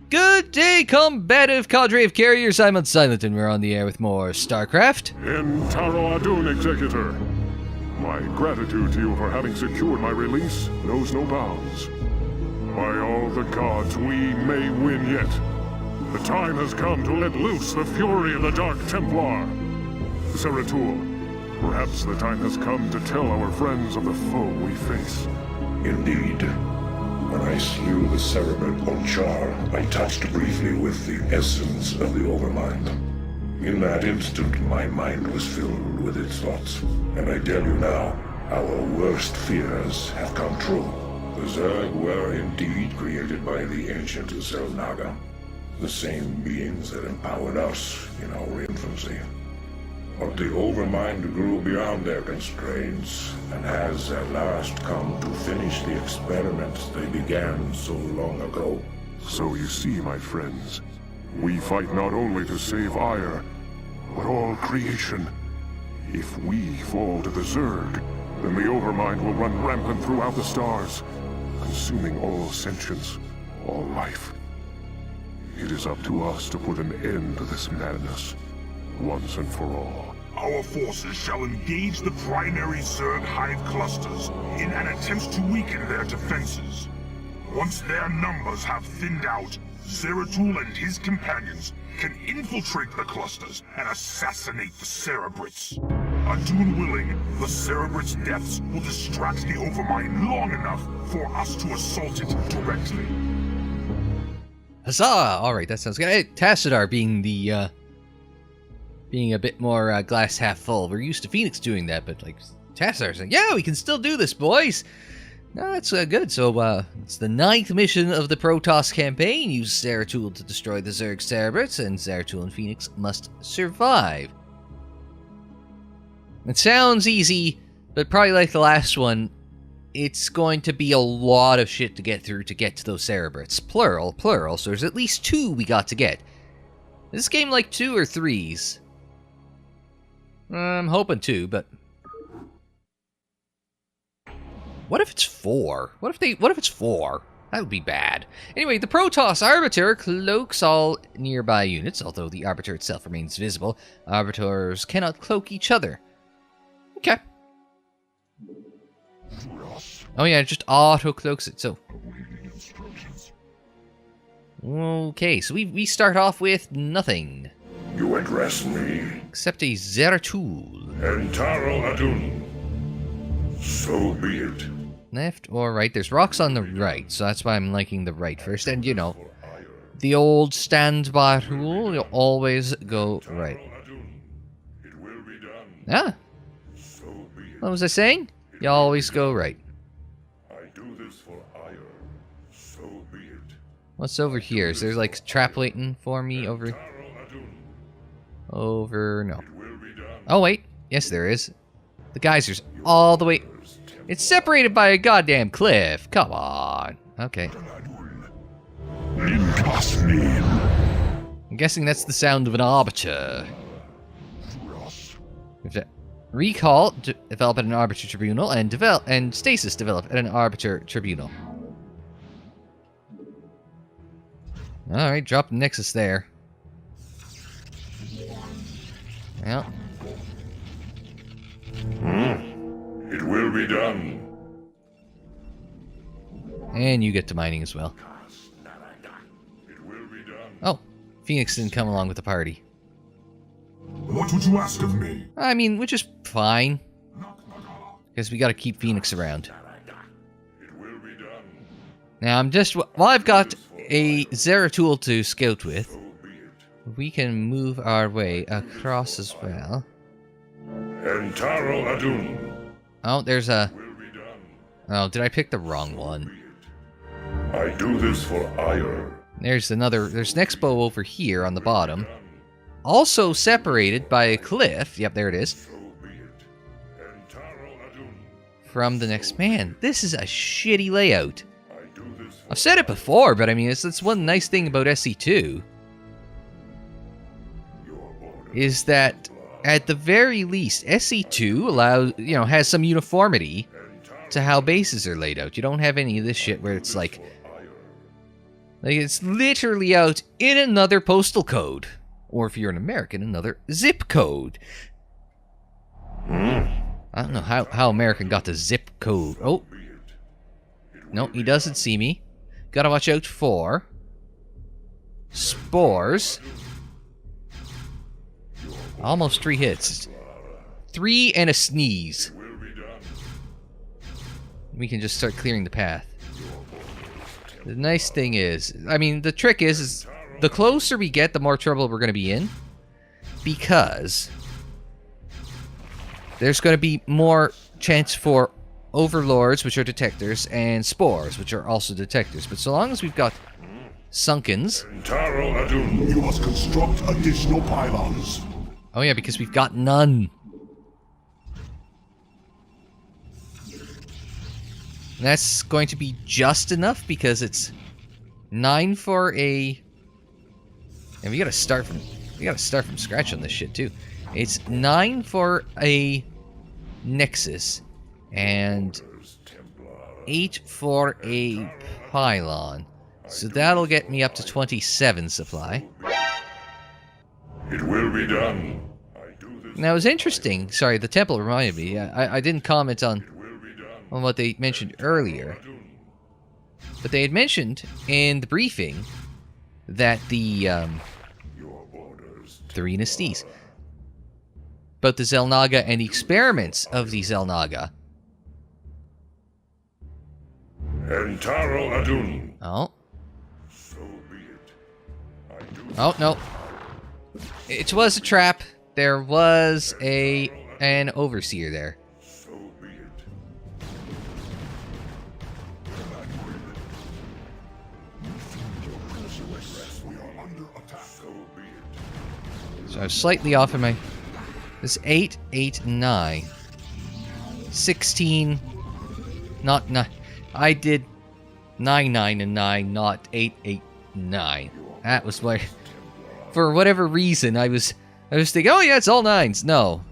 Good day, combative cadre of carriers. I'm Unsilent, and we're on the air with more StarCraft. In Taro Adun, Executor. My gratitude to you for having secured my release knows no bounds. By all the gods, we may win yet. The time has come to let loose the fury of the Dark Templar. Zeratul, perhaps the time has come to tell our friends of the foe we face. Indeed. When I slew the Cerebrate on Char, I touched briefly with the essence of the Overmind. In that instant, my mind was filled with its thoughts. And I tell you now, our worst fears have come true. The Zerg were indeed created by the ancient Naga, the same beings that empowered us in our infancy. But the Overmind grew beyond their constraints, and has at last come to finish the experiments they began so long ago. So you see, my friends, we fight not only to save Ire, but all creation. If we fall to the Zerg, then the Overmind will run rampant throughout the stars, consuming all sentience, all life. It is up to us to put an end to this madness, once and for all. Our forces shall engage the primary Zerg hive clusters in an attempt to weaken their defenses. Once their numbers have thinned out, Zeratul and his companions can infiltrate the clusters and assassinate the Cerebrates. Adun willing, the Cerebrates' deaths will distract the Overmind long enough for us to assault it directly. Huzzah! Alright, that sounds good. Hey, Tassadar being the, being a bit more glass half full. We're used to Fenix doing that, but like Tassadar's like, yeah, we can still do this, boys. No, that's good. So it's the 9th mission of the Protoss campaign. Use Zeratul to destroy the Zerg Cerebrates, and Zeratul and Fenix must survive. It sounds easy, but probably like the last one, it's going to be a lot of shit to get through to get to those Cerebrates. Plural, so there's at least 2 we got to get. Is this game like 2 or 3s? I'm hoping 2, but what if it's 4? What if it's 4? That would be bad. Anyway, the Protoss Arbiter cloaks all nearby units, although the Arbiter itself remains visible. Arbiters cannot cloak each other. Okay. Oh yeah, it just auto-cloaks it, so. Okay, so we start off with nothing. You address me. Except a Zeratul. And Taro Adun. So be it. Left or right? There's rocks on the right, so that's why I'm liking the right first. And you know, the old standby rule, you'll always go right. Ah. What was I saying? You always go right. What's over here? Is there like trap waiting for me over? No. Oh wait, yes there is. The geysers all the way. It's separated by a goddamn cliff. Come on. Okay. I'm guessing that's the sound of an arbiter. We have to recall, develop at an arbiter tribunal, and stasis develop at an arbiter tribunal. Alright, drop the nexus there. Well. It will be done. And you get to mining as well. It will be done. Oh, Fenix didn't come along with the party. What would you ask of me? I mean, which is fine. Because we gotta keep Fenix around. It will be done. Now, while I've got a Zeratul to scout with, we can move our way across as well. And Taro Adun. Oh, there's a... Oh, did I pick the wrong one? I do this for Ire. There's next bow over here on the bottom. Also separated by a cliff. Yep, there it is. From the next... Man, this is a shitty layout. I've said it before, but I mean, it's one nice thing about SC2. Is that, at the very least, SC2 has some uniformity to how bases are laid out. You don't have any of this shit where it's like Like, it's literally out in another postal code. Or if you're an American, another zip code. I don't know how American got the zip code. Oh. No, he doesn't see me. Gotta watch out for spores. Almost 3 hits. 3 and a sneeze. We can just start clearing the path. The nice thing is, I mean, the trick is the closer we get, the more trouble we're going to be in. Because there's going to be more chance for overlords, which are detectors, and spores, which are also detectors. But so long as we've got sunkens... You must construct additional pylons. Oh yeah, because we've got none. And that's going to be just enough because it's 9 for a... And we gotta start from scratch on this shit too. It's 9 for a Nexus and 8 for a pylon. So that'll get me up to 27 supply. It will be done. Now, it was interesting. Sorry, the temple reminded me. I didn't comment on what they mentioned earlier. But they had mentioned in the briefing that the 3 Nasties. But the Xel'Naga and the experiments of the Xel'Naga. Entaro Adun. Oh. So be it. Oh, no. It was a trap. There was an overseer there. So be it. We are under attack. So be it. So I was slightly off in my... This 8, 8, 9. 16... Not 9. I did 9, 9, and 9, not 8, 8, 9. That was why... For whatever reason, I was thinking, oh yeah, it's all 9s. No.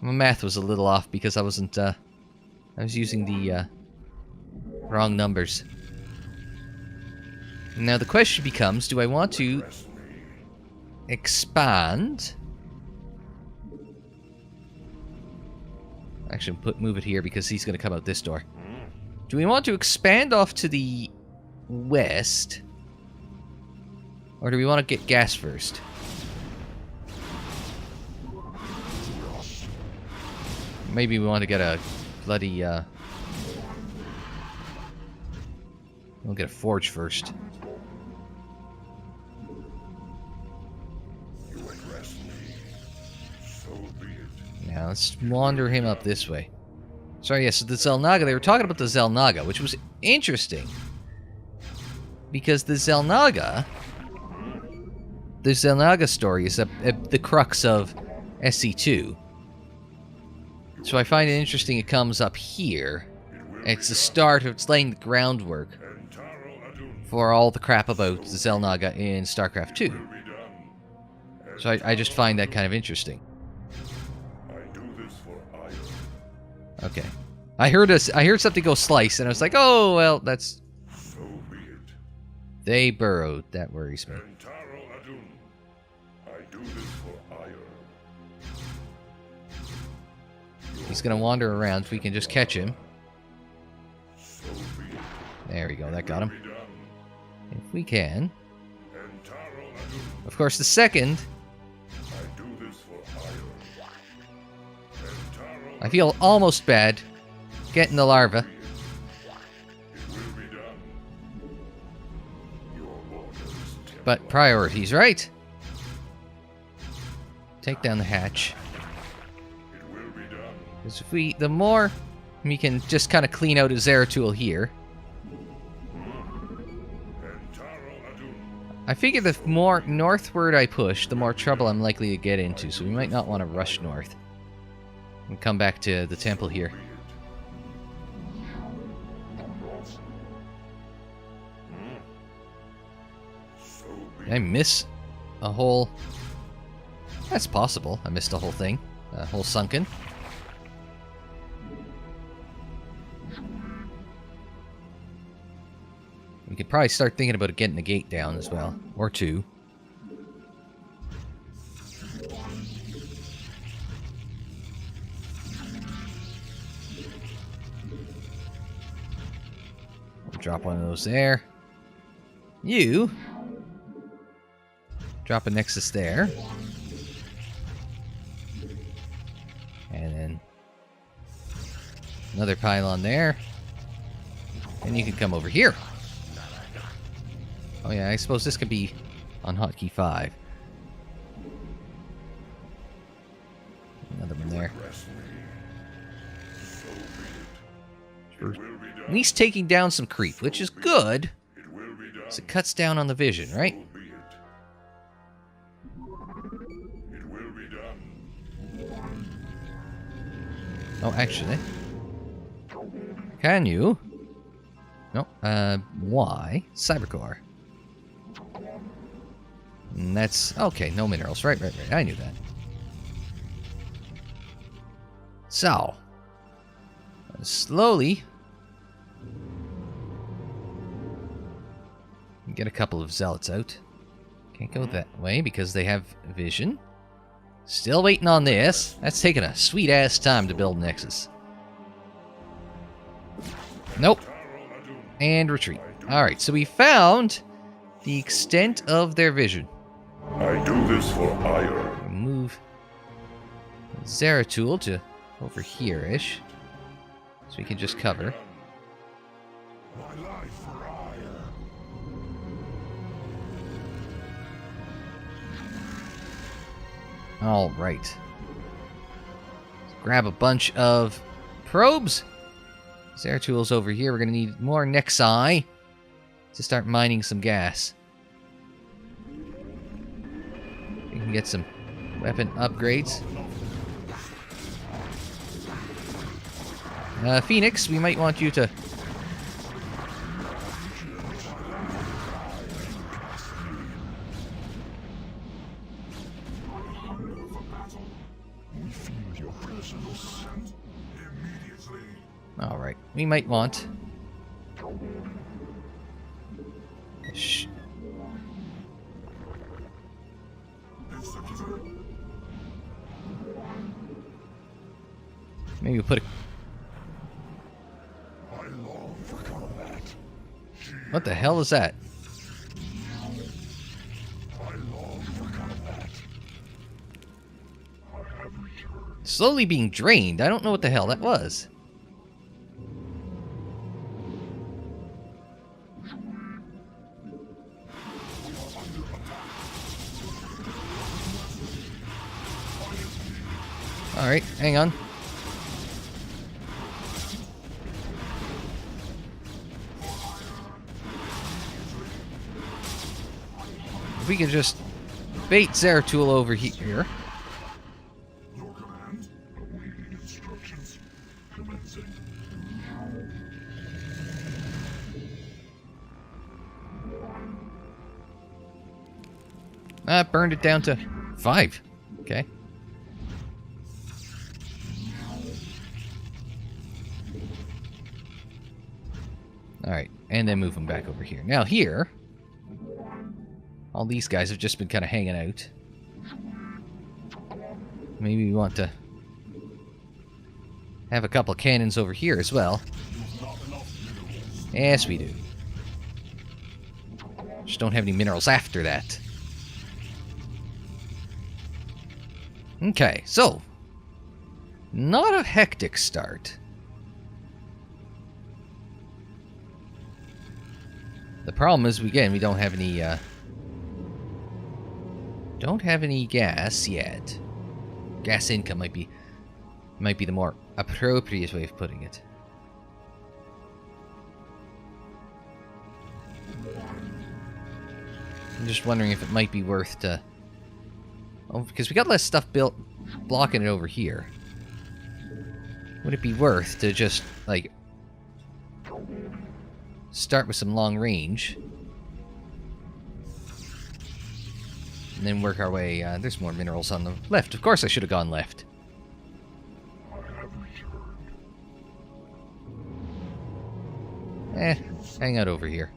My math was a little off because I wasn't, I was using the, wrong numbers. Now the question becomes, do I want to expand? Actually, move it here because he's going to come out this door. Do we want to expand off to the west? Or do we want to get gas first? Maybe we want to get a bloody, we'll get a forge first. Now, let's wander him up this way. Sorry, yes, so the Xel'Naga, they were talking about the Xel'Naga, which was interesting. Because the Xel'Naga story is the crux of SC2. So I find it interesting it comes up here. It's the start of, it's laying the groundwork for all the crap about the Xel'Naga in StarCraft 2. So I just find that kind of interesting. Okay. I heard something go slice, and I was like, oh, well, that's... They burrowed. That worries me. He's gonna wander around. If we can just catch him. There we go. That got him. If we can. Of course, the second... I feel almost bad getting the larva. But priorities, right? Take down the hatch. Because if the more we can just kind of clean out a Zeratul here. I figure the more northward I push, the more trouble I'm likely to get into. So we might not want to rush north. And come back to the temple here. Did I miss a whole... That's possible. I missed a whole thing. A whole sunken. We could probably start thinking about getting a gate down as well. Or two. We'll drop one of those there. You drop a nexus there. And then another pylon there. And you can come over here. Oh yeah, I suppose this could be on hotkey 5. Another one there. At least taking down some creep, which is good. So it cuts down on the vision, right? Oh, actually. Can you? No, why? Cybercore. And that's... Okay, no minerals. Right. I knew that. So. Slowly. Get a couple of zealots out. Can't go that way because they have vision. Still waiting on this. That's taking a sweet-ass time to build Nexus. Nope. And retreat. Alright, so we found the extent of their vision. I do this for ire. Move Zeratul to over here-ish. So we can just cover. My life for ire. Alright. Grab a bunch of probes. Zeratul's over here. We're going to need more Nexi to start mining some gas. We can get some weapon upgrades. Fenix, we might want you to... Alright, we might want... Maybe we'll put a... What the hell is that? Slowly being drained. I don't know what the hell that was. Alright, hang on. If we could just bait Zeratul over here. Your command, awaiting instructions. Commencing. Burned it down to 5. Okay. Alright, and then move them back over here. Now here, all these guys have just been kind of hanging out. Maybe we want to have a couple of cannons over here as well. Yes, we do. Just don't have any minerals after that. Okay, so not a hectic start. The problem is, again, we don't have any gas yet. Gas income might be the more appropriate way of putting it. I'm just wondering if it might be worth to... Oh, because we got less stuff built blocking it over here. Would it be worth to just, like, start with some long range and then work our way... there's more minerals on the left. Of course I should have gone left. Hang out over here.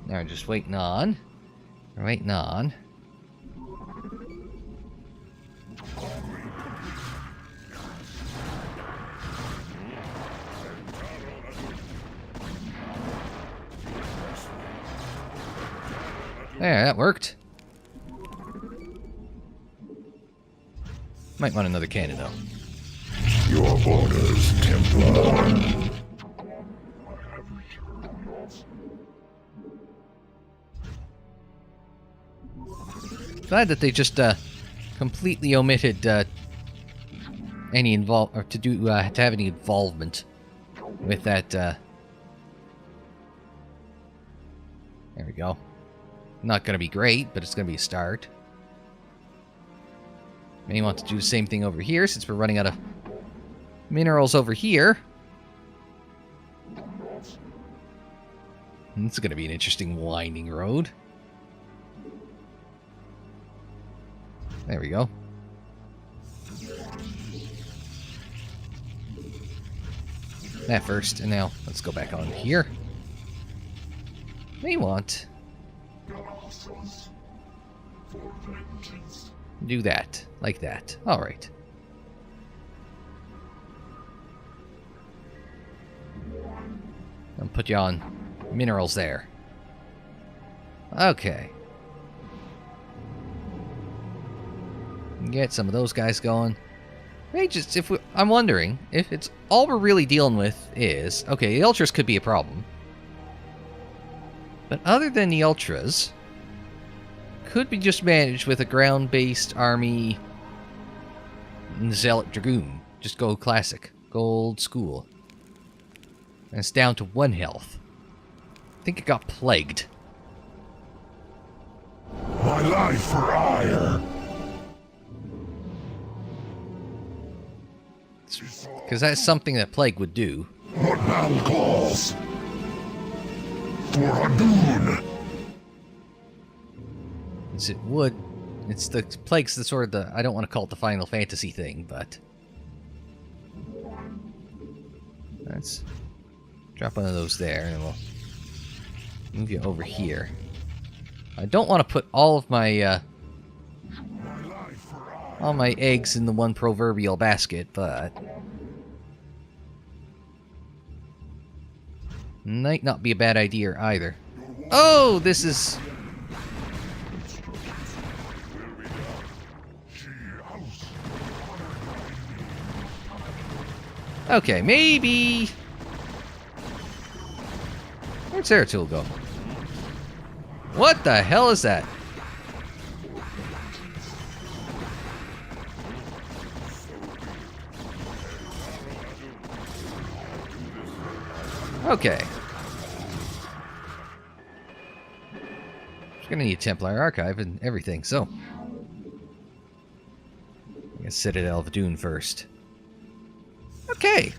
Now we're just waiting on. We're waiting on. There, that worked. Might want another cannon, though. Your orders, Templar. Glad that they just completely omitted any to have any involvement with that. There we go. Not gonna be great, but it's gonna be a start. May want to do the same thing over here since we're running out of minerals over here. This is gonna be an interesting winding road. There we go. That first, and now let's go back on here. May want do that, like that. All right. I'll put you on minerals there. Okay. Get some of those guys going. I'm wondering if it's all we're really dealing with is okay. The ultras could be a problem, but other than the ultras, could be just managed with a ground-based army. Zealot Dragoon, just go classic, go old school. And it's down to 1 health. I think it got plagued. My life for ire. Because that's something that Plague would do. What now calls for Hadun? It would. It's the Plague's the sort of the. I don't want to call it the Final Fantasy thing, but. Let's drop one of those there, and we'll move you over here. I don't want to put all of my eggs in the one proverbial basket, but might not be a bad idea either. Oh, this is. Okay, maybe. Where'd Zeratul go? What the hell is that? Okay. Just gonna need Templar Archive and everything, so. I guess Citadel of Dune first. Okay.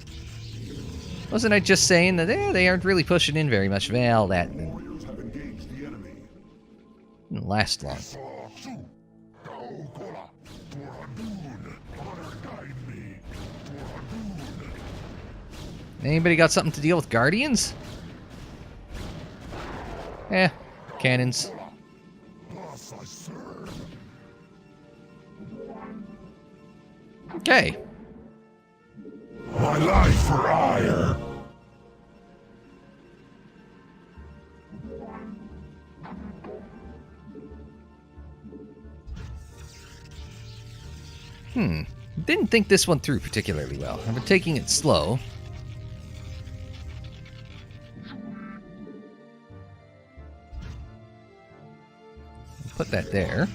Wasn't I just saying that they aren't really pushing in very much? Well, that didn't last long. Anybody got something to deal with Guardians? Cannons. Okay. My life for ire. Didn't think this one through particularly well. I've been taking it slow. Put that there.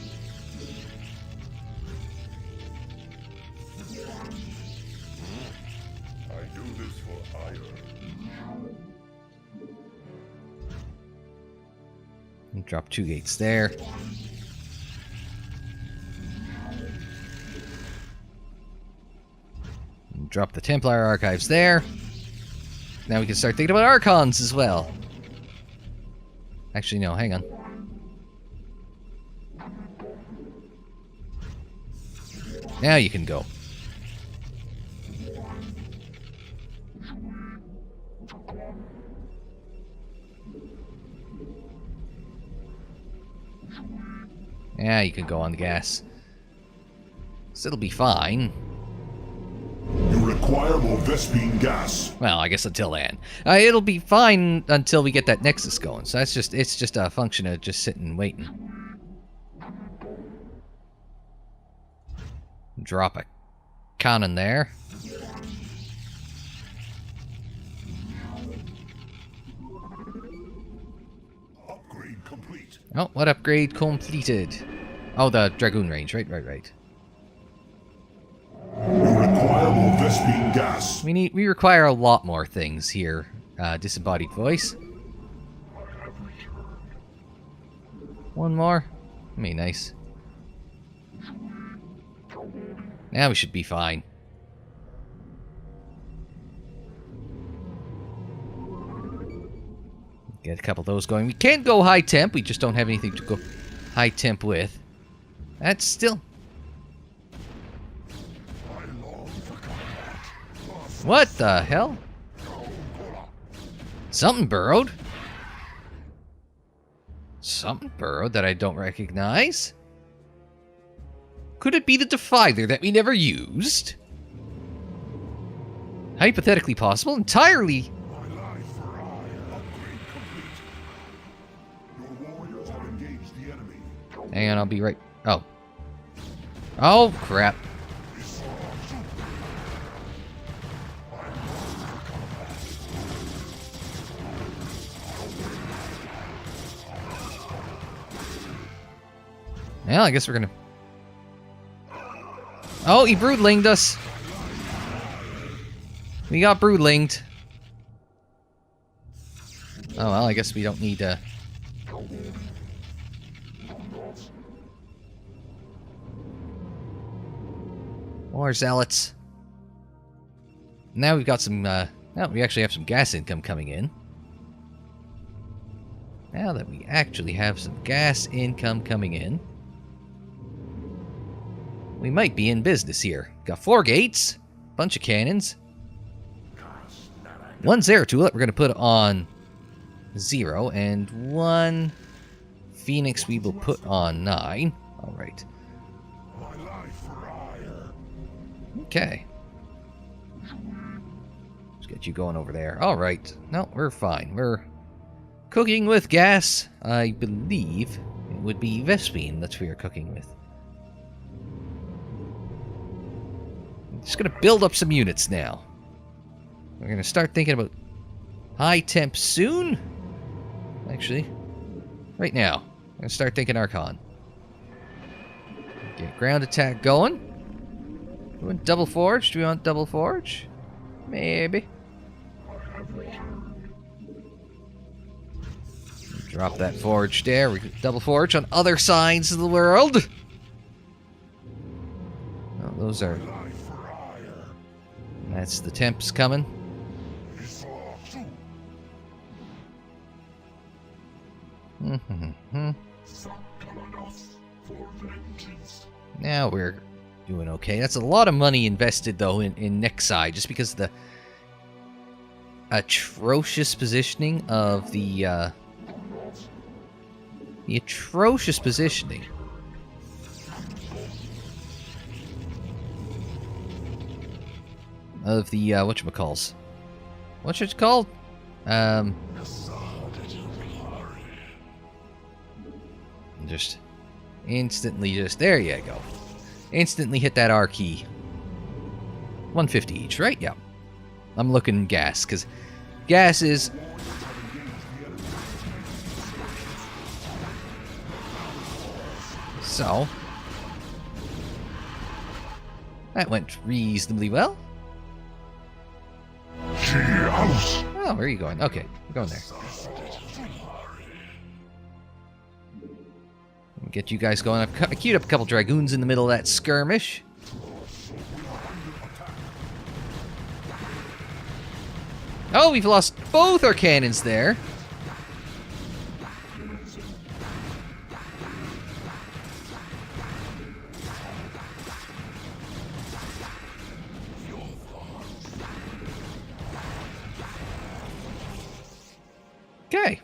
I do this for ire. And drop 2 gates there. And drop the Templar Archives there. Now we can start thinking about Archons as well. Actually, no, hang on. Now you can go. Yeah, you can go on the gas. So it'll be fine. You require more Vespine gas. Well, I guess until then. It'll be fine until we get that Nexus going. So it's just a function of just sitting and waiting. Drop a cannon there. Upgrade complete. Oh, what upgrade completed? Oh, the Dragoon range. Right. You require more Vespine gas. We require a lot more things here. Disembodied voice. One more. Be nice. Now we should be fine. Get a couple of those going. We can go high temp. We just don't have anything to go high temp with. That's still... What the hell? Something burrowed. Something burrowed that I don't recognize. Could it be the Defiler that we never used? Hypothetically possible. Entirely. Hang on, I'll be right... Oh. Oh, crap. Well, I guess we're gonna... Oh, he broodlinged us. We got broodlinged. Oh, well, I guess we don't need more zealots. Now we've got some, now we actually have some gas income coming in. Now that we actually have some gas income coming in, we might be in business here. Got 4 gates, bunch of cannons, 1 Zeratul that we're going to put on 0, and 1 Fenix we will put on 9. Alright. Okay. Let's get you going over there. Alright. No, we're fine. We're cooking with gas. I believe it would be Vespine that we are cooking with. Just gonna build up some units now. We're gonna start thinking about high temp soon. Actually, right now. I'm gonna start thinking Archon. Get ground attack going. Do we want double forge? Do we want double forge? Maybe. Drop that forge there. We can double forge on other sides of the world. Oh, those are... That's the temps coming. Now we're doing okay. That's a lot of money invested, though, in next side, just because of the atrocious positioning of the atrocious positioning of the whatchamacalls. What's it called? Just instantly there you go. Instantly hit that R key. 150 each, right? Yeah. I'm looking gas, because gas is... So... That went reasonably well. Oh, where are you going? Okay, we're going there. Get you guys going. I've queued up a couple Dragoons in the middle of that skirmish. Oh, we've lost both our cannons there. Okay.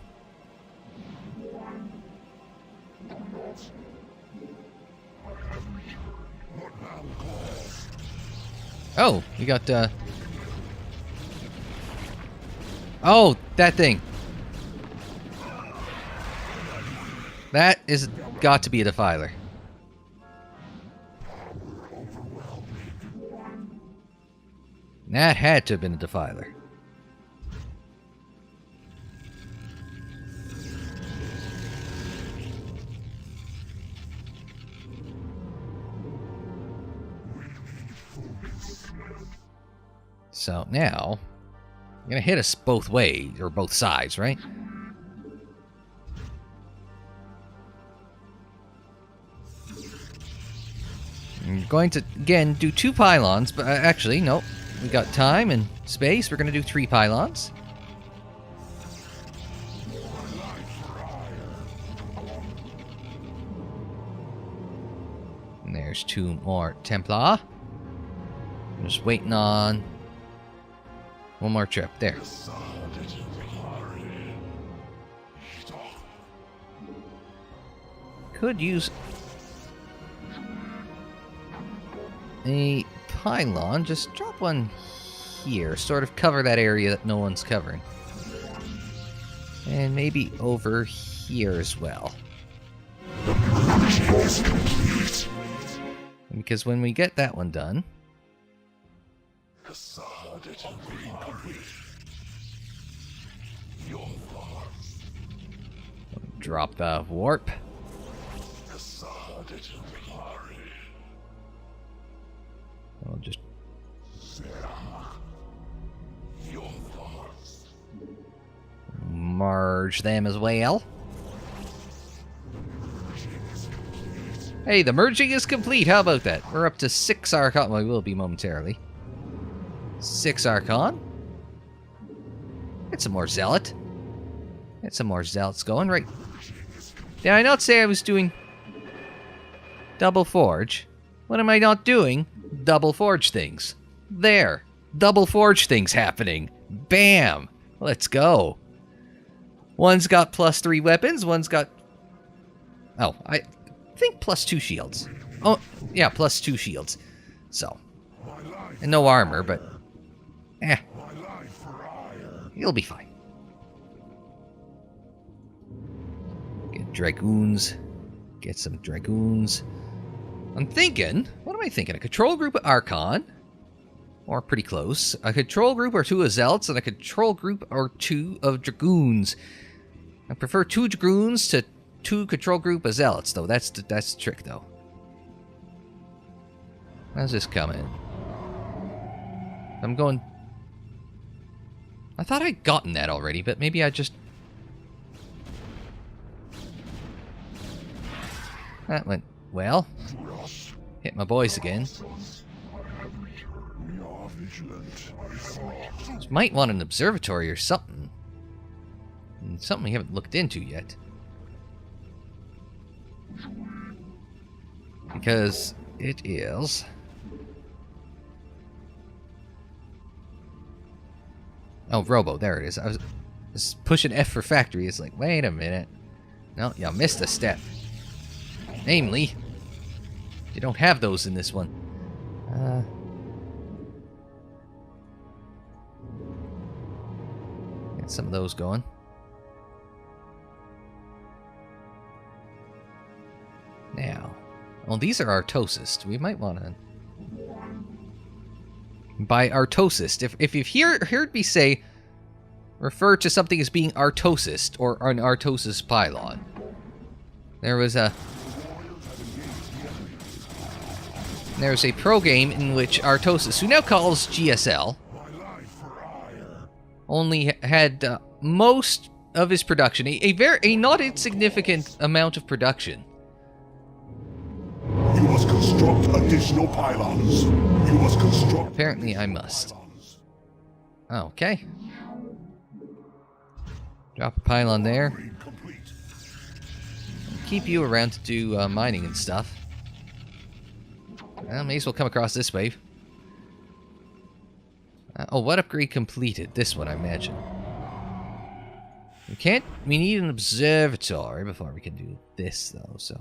Oh, we got, oh, that thing. That is got to be a defiler. That had to have been a defiler. So now, you're gonna hit us both ways, or both sides, right? I'm going to, again, do 2 pylons, but actually, nope. We got time and space. We're gonna do 3 pylons. And there's 2 more Templar. I'm just waiting on one more trip. There. Could use a pylon. Just drop one here. Sort of cover that area that no one's covering. And maybe over here as well. Because when we get that one done... Drop the warp. I'll just merge them as well. Hey, the merging is complete. How about that? We're up to 6 Archon. Well, we will be momentarily. 6 Archon. Get some more Zealot. Get some more Zealots going. Right. Did I not say I was doing double forge? What am I not doing? Double forge things. There. Double forge things happening. Bam. Let's go. One's got +3 weapons. One's got... Oh, I think +2 shields. Oh, yeah, +2 shields. So. And no armor, but... You'll be fine. Get Dragoons. Get some Dragoons. I'm thinking... What am I thinking? A control group of Archon. Or pretty close. A control group or 2 of Zealots, and a control group or 2 of Dragoons. I prefer 2 Dragoons to 2 control group of Zealots, though. That's the trick, though. How's this coming? I'm going... I thought I'd gotten that already, but maybe I just... That went well. Hit my boys again. Just might want an observatory or something. Something we haven't looked into yet. Because it is... Oh, Robo, there it is. I was pushing F for factory. It's like, wait a minute. No, you missed a step. Namely, you don't have those in this one. Get some of those going. Now, well, these are Artosis. We might want to... By Artosis, if you've heard me say, refer to something as being Artosis or an Artosis pylon. There was a pro game in which Artosis, who now calls GSL, only had most of his production, a not insignificant amount of production. You must construct additional pylons. You must construct... Apparently I must. Okay. Drop a pylon there. Keep you around to do mining and stuff. Well, may as well come across this wave. Oh, what upgrade completed? This one, I imagine. We need an observatory before we can do this, though, so...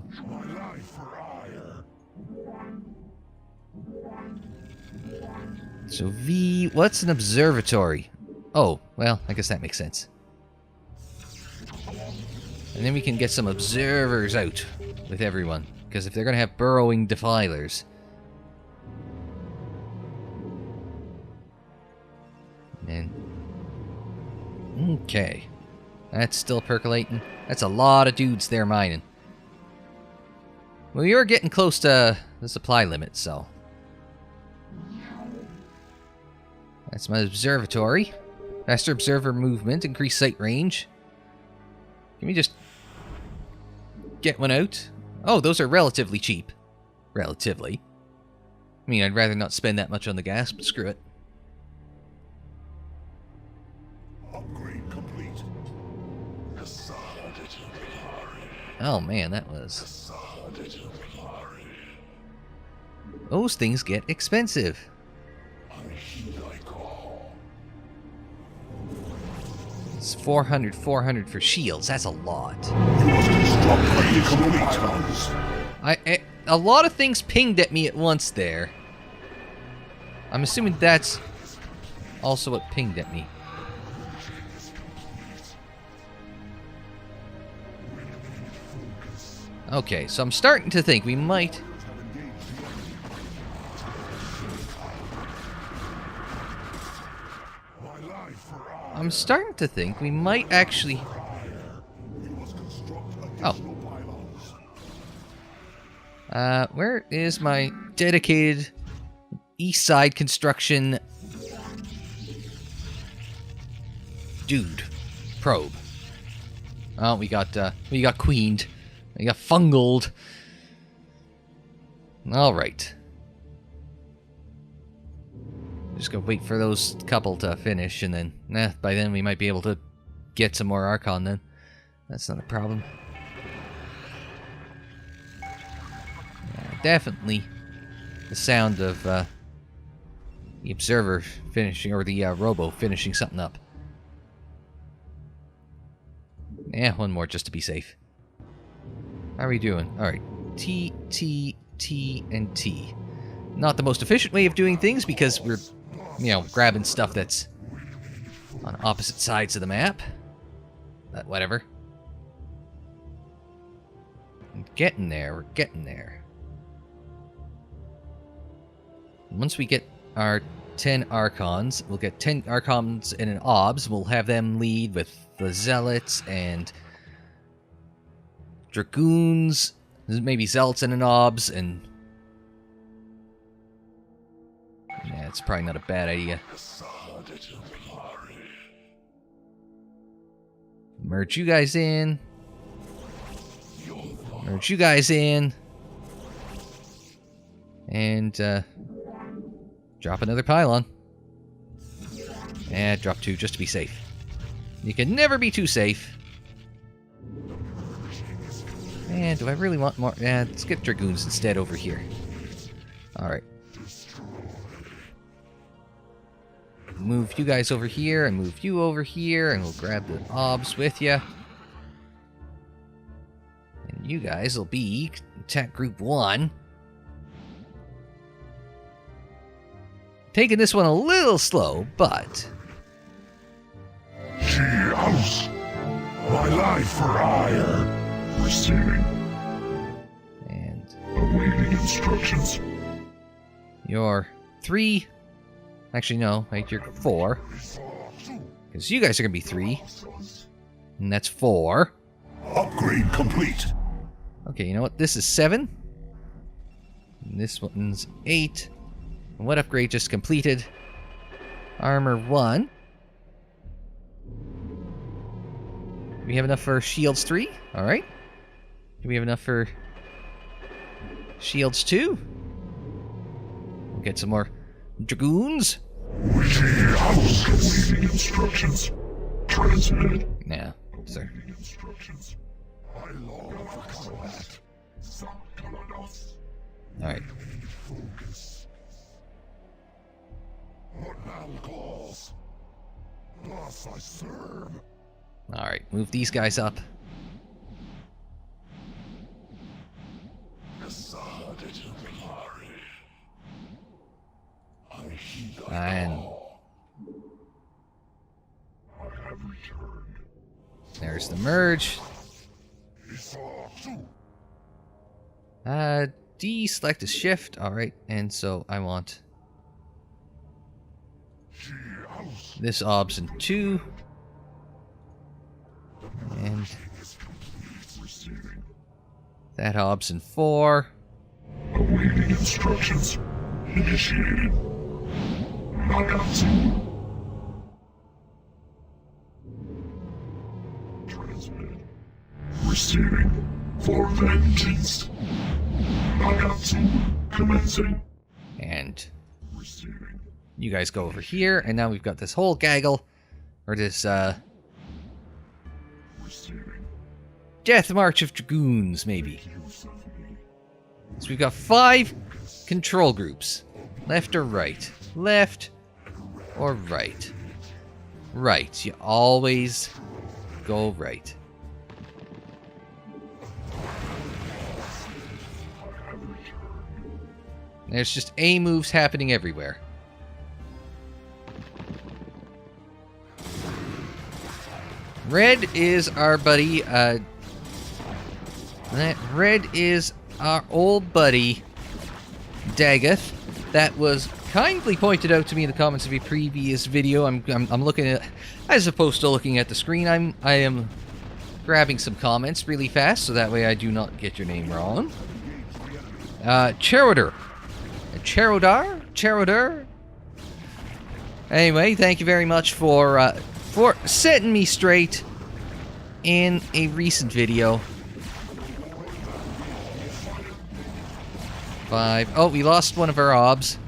So V, what's an observatory? Oh, well, I guess that makes sense. And then we can get some observers out with everyone. Because if they're going to have burrowing defilers... And... Okay. That's still percolating. That's a lot of dudes there mining. Well, you're getting close to the supply limit, so... That's my observatory. Faster observer movement, increased sight range. Can we just get one out? Oh, those are relatively cheap. Relatively. I mean, I'd rather not spend that much on the gas, but screw it. Upgrade complete. Oh man, that was... Those things get expensive. It's 400 for shields. That's a lot. A lot of things pinged at me at once there. I'm assuming that's also what pinged at me. Okay, so I'm starting to think we might... I'm starting to think we might actually... Oh. Where is my dedicated east side construction dude probe? Oh, we got queened. We got fungled. All right. Just gotta wait for those couple to finish, and then, by then we might be able to get some more Archon then. That's not a problem. Definitely the sound of the Observer finishing, or the Robo finishing something up. One more just to be safe. How are we doing? Alright. T, T, T, and T. Not the most efficient way of doing things because we're, grabbing stuff that's on opposite sides of the map. But whatever. We're getting there. We're getting there. Once we get our 10 Archons, we'll get 10 Archons and an Obs. We'll have them lead with the Zealots and Dragoons, maybe Zealots and an Obs, and... Yeah, it's probably not a bad idea. Merge you guys in. Merge you guys in. And, drop another pylon. And drop 2 just to be safe. You can never be too safe. And do I really want more? Yeah, let's get Dragoons instead over here. Alright. Move you guys over here, and move you over here, and we'll grab the Obs with you. And you guys will be attack group 1. Taking this one a little slow, but... She house, my life for hire. Receiving. And... awaiting instructions. You're 3... Actually, no. Wait, you're 4. Because you guys are going to be 3. And that's 4. Upgrade complete. Okay, you know what? This is 7. And this one's 8. And what upgrade just completed? Armor 1. Do we have enough for Shields 3? Alright. Do we have enough for Shields 2? We'll get some more Dragoons. Witchy house awaiting instructions. Transmitted. Yeah, sir. Instructions. I long for combat. Alright. Focus. What man calls? Thus I serve. Alright, move these guys up. And I have returned. there's the merge. Deselect a shift. Alright, and so I want this obs in 2. And that obs in 4. Awaiting instructions. Initiated. Knockout. Transmitted. Receiving. For vengeance. Knockout. Commencing. And Receiving. you guys go over here, and now we've got this whole gaggle, or this, Receiving. Death March of Dragoons, maybe. So we've got 5 control groups. Left or right? Left or right? Right. You always go right. There's just A moves happening everywhere. Red is our buddy, Red is our old buddy, Daggeth. That was kindly pointed out to me in the comments of a previous video. I'm looking at, as opposed to looking at the screen, I am grabbing some comments really fast, so that way I do not get your name wrong. Cherodar. Cherodar? Anyway, thank you very much for setting me straight in a recent video. 5. Oh, we lost one of our obs.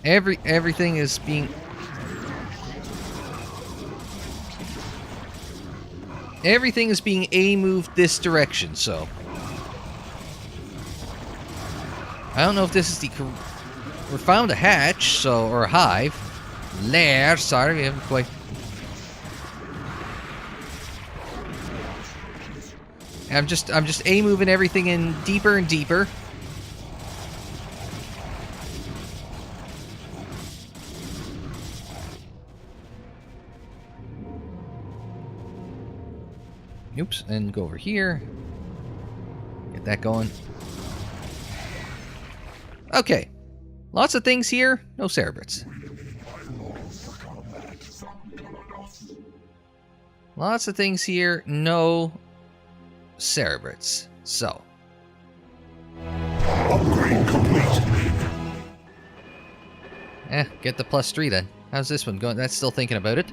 Everything is being... Everything is being A-moved this direction, so... I don't know if this is the... We found a hatch, so... Or a hive. Lair, sorry, we haven't quite... I'm just A-moving everything in deeper and deeper. Oops, and go over here. Get that going. Okay. Lots of things here, no Cerebrates. Lots of things here, no Cerebrates. So. Upgrade complete. Get the +3 then. How's this one going? That's still thinking about it.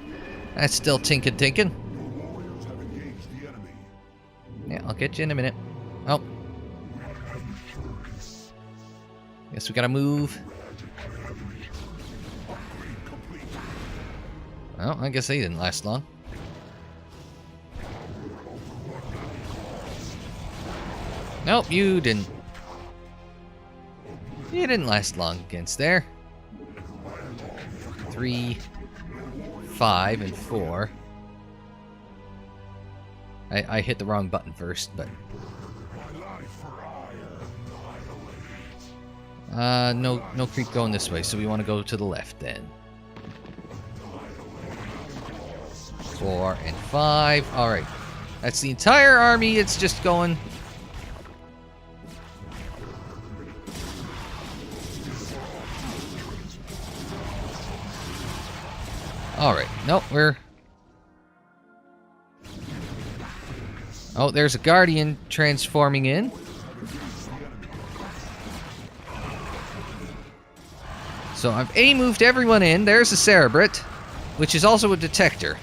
That's still tinkin'. Yeah, I'll get you in a minute. Oh. Guess we gotta move. Well, I guess they didn't last long. Nope, you didn't. You didn't last long against there. 3, 5, and 4. I hit the wrong button first, but... no creep going this way, so we want to go to the left then. 4 and 5. Alright. That's the entire army, it's just going... Alright, nope, we're... Oh, there's a Guardian transforming in. So I've A-moved everyone in. There's a Cerebrate, which is also a Detector.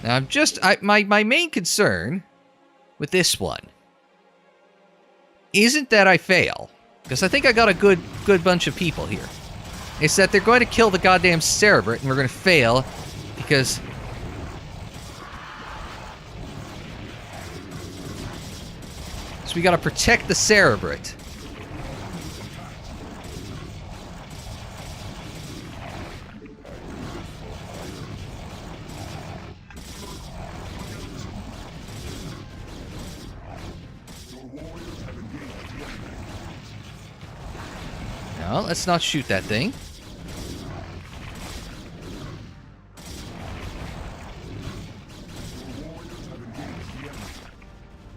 Now I'm just... my main concern with this one isn't that I fail, because I think I got a good bunch of people here. It's that they're going to kill the goddamn Cerebrate, and we're going to fail, because... So we gotta protect the Cerebrate. Well, let's not shoot that thing.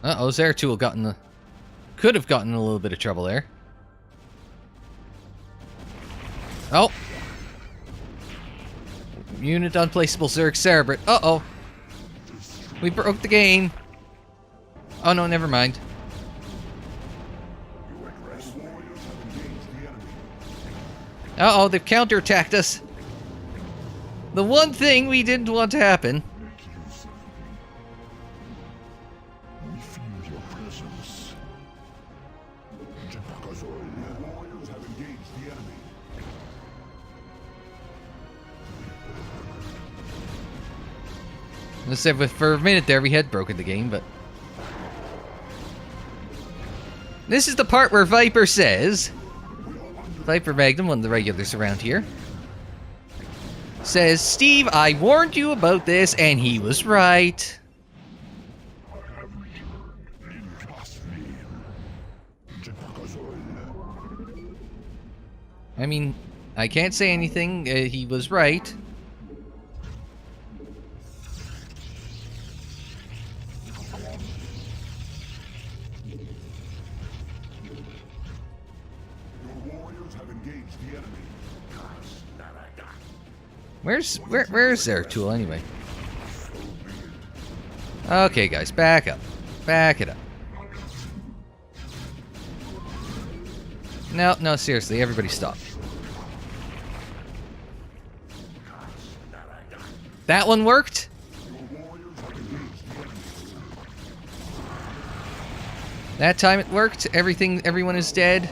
Uh-oh, Zeratul could have gotten in a little bit of trouble there. Oh! Unit unplaceable Zerg Cerebrate. Uh-oh! We broke the game! Oh no, never mind. Uh-oh, they've counterattacked us. The one thing we didn't want to happen. Let's say for a minute there we had broken the game, but... This is the part where Viper says... Viper Magnum, one of the regulars around here, says, Steve, I warned you about this, and he was right. I mean, I can't say anything. He was right. Where's Zeratul anyway? Okay, guys, back up. Back it up. No, seriously, everybody stop. That one worked? That time it worked? Everyone is dead?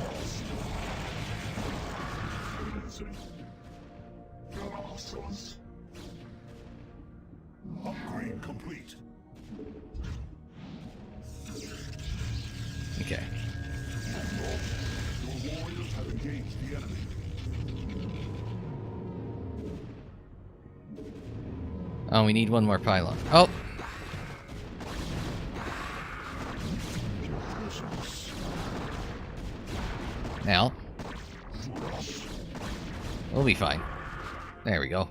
Okay. Oh, we need one more pylon. Oh! Now. We'll be fine. There we go.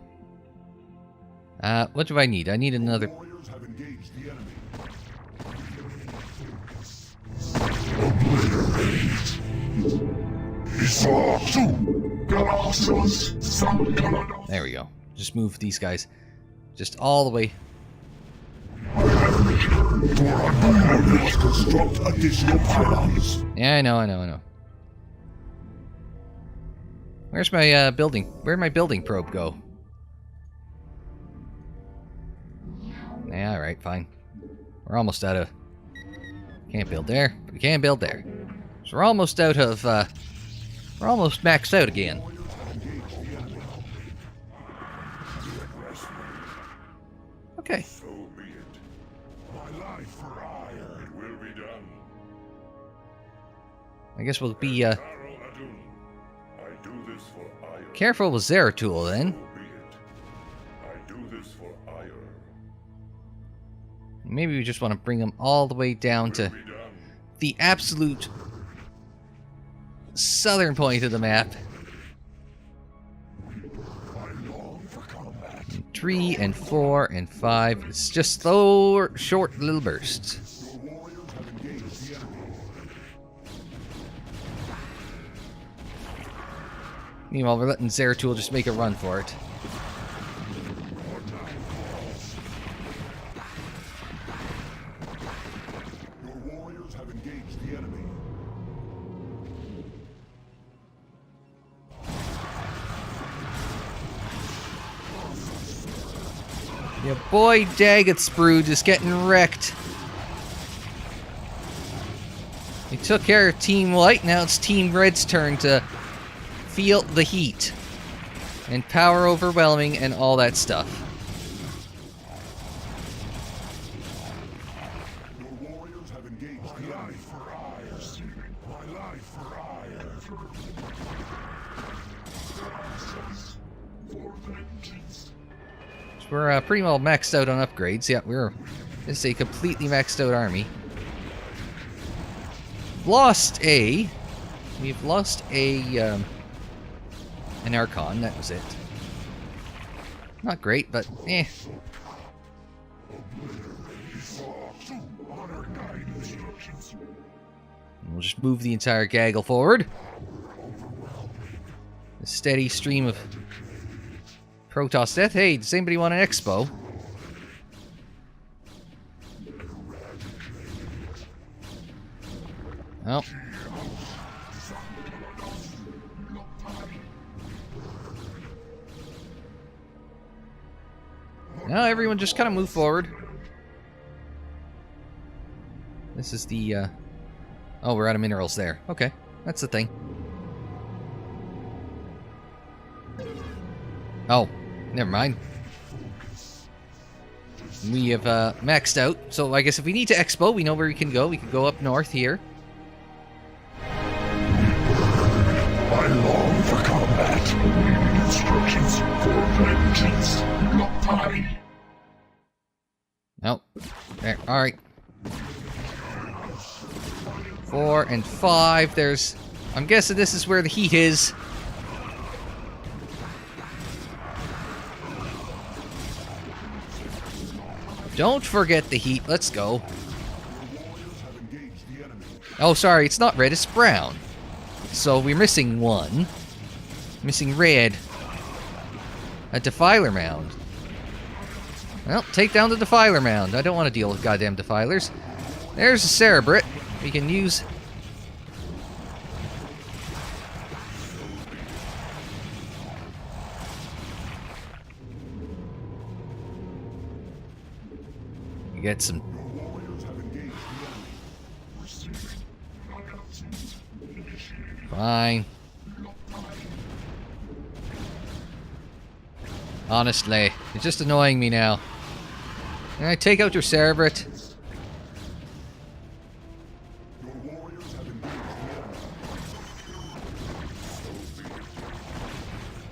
What do I need? I need another... There we go. Just move these guys. Just all the way. Yeah, I know. Where's my building? Where'd my building probe go? Yeah, alright, fine. We're almost out of... Can't build there, but we can build there. So we're almost out of, we're almost maxed out again. Okay. So be it. My life for hire. It will be done. I guess we'll be, I do this for ire. careful with Zeratul then. So be it. I do this for ire. Maybe we just want to bring them all the way down to the absolute southern point of the map. 3 and 4 and 5. It's just slow, short little bursts. Meanwhile, we're letting Zeratul just make a run for it. Your boy Daggett Broods is getting wrecked. They took care of Team White, now it's Team Red's turn to feel the heat. And power overwhelming and all that stuff. Your warriors have engaged the enemy. My life for ire. For vengeance. We're pretty well maxed out on upgrades. Yeah, this is a completely maxed out army. We've lost a An Archon, that was it. Not great, but eh. We'll just move the entire gaggle forward. A steady stream of Protoss death. Hey, does anybody want an expo? Oh. Now everyone just kind of move forward. This is the, oh, we're out of minerals there. Okay, that's the thing. Oh, never mind. We have, maxed out. So I guess if we need to expo, we know where we can go. We can go up north here. I long for combat. Instructions for vengeance. Not time. Oh, there. All right. 4 and 5. There's. I'm guessing this is where the heat is. Don't forget the heat. Let's go. Oh, sorry. It's not red. It's brown. So we're missing one. Missing red. A Defiler Mound. Well, take down the Defiler Mound. I don't want to deal with goddamn Defilers. There's a Cerebrate. We can use... Get some... Fine. Honestly, it's just annoying me now. Can I take out your Cerebrate?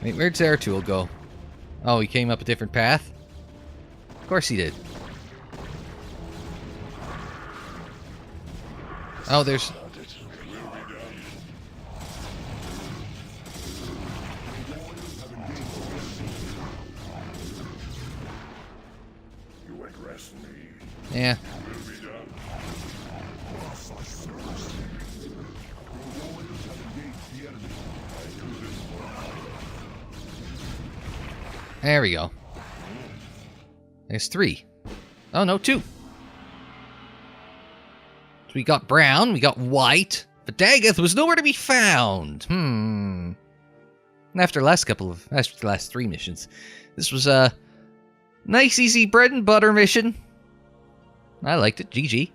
Wait, where'd Zeratul go? Oh, he came up a different path? Of course he did. Oh, there's... Yeah. There we go. There's 3. Oh, no, 2. So we got brown, we got white, but Daggett was nowhere to be found. After the last 3 missions, this was a nice, easy bread and butter mission. I liked it. GG.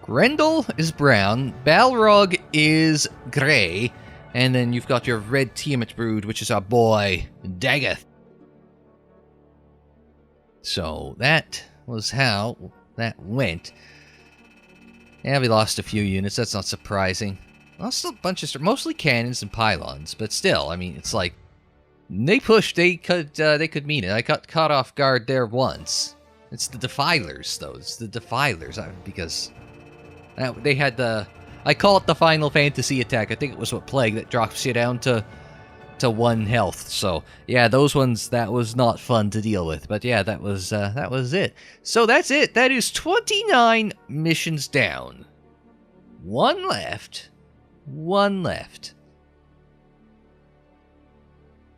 Grendel is brown, Balrog is grey, and then you've got your red Tiamat brood, which is our boy, Daggett. So that was how that went. Yeah, we lost a few units, that's not surprising. Lost a bunch of mostly cannons and pylons, but still, I mean, it's like they pushed, they could mean it. I got caught off guard there once. It's the Defilers, though. It's the Defilers because they had the. I call it the Final Fantasy attack. I think it was what Plague that drops you down to 1 health. So yeah, those ones that was not fun to deal with. But yeah, that was it. So that's it. That is 29 missions down. 1 left. 1 left.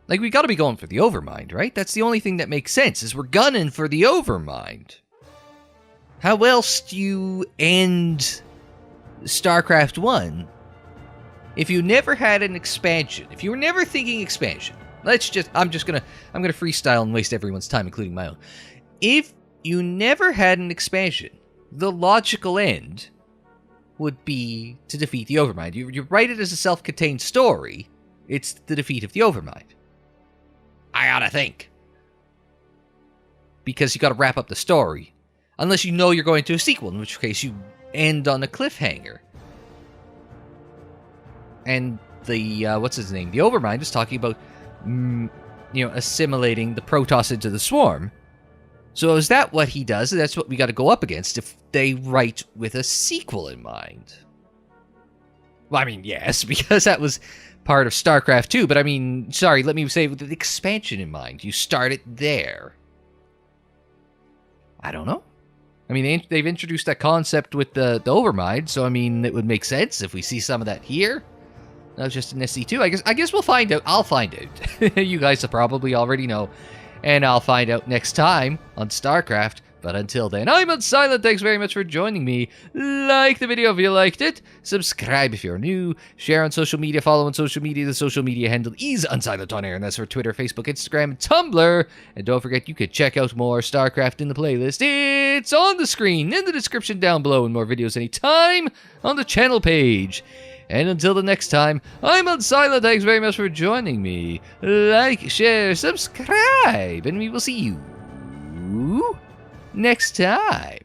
Like, we gotta be going for the Overmind, right? That's the only thing that makes sense, is we're gunning for the Overmind. How else do you end StarCraft 1 if you never had an expansion? If you were never thinking expansion, I'm gonna freestyle and waste everyone's time, including my own. If you never had an expansion, the logical end would be to defeat the Overmind. You write it as a self-contained story. It's the defeat of the Overmind. I gotta think. Because you gotta wrap up the story. Unless you know you're going to a sequel, in which case you end on a cliffhanger. And the, what's his name? The Overmind is talking about, assimilating the Protoss into the Swarm. So is that what he does? That's what we got to go up against if they write with a sequel in mind. Well, I mean, yes, because that was part of StarCraft 2, but I mean, sorry, let me say with the expansion in mind. You start it there. I don't know. I mean, they've introduced that concept with the Overmind, so I mean, it would make sense if we see some of that here. That was just in SC2. I guess we'll find out. I'll find out. You guys will probably already know. And I'll find out next time on StarCraft. But until then, I'm Unsilent. Thanks very much for joining me. Like the video if you liked it. Subscribe if you're new. Share on social media. Follow on social media. The social media handle is Unsilent on Air, and that's for Twitter, Facebook, Instagram, and Tumblr. And don't forget, you could check out more StarCraft in the playlist. It's on the screen, in the description down below, and more videos anytime on the channel page. And until the next time, I'm Unsilent. Thanks very much for joining me. Like, share, subscribe, and we will see you next time.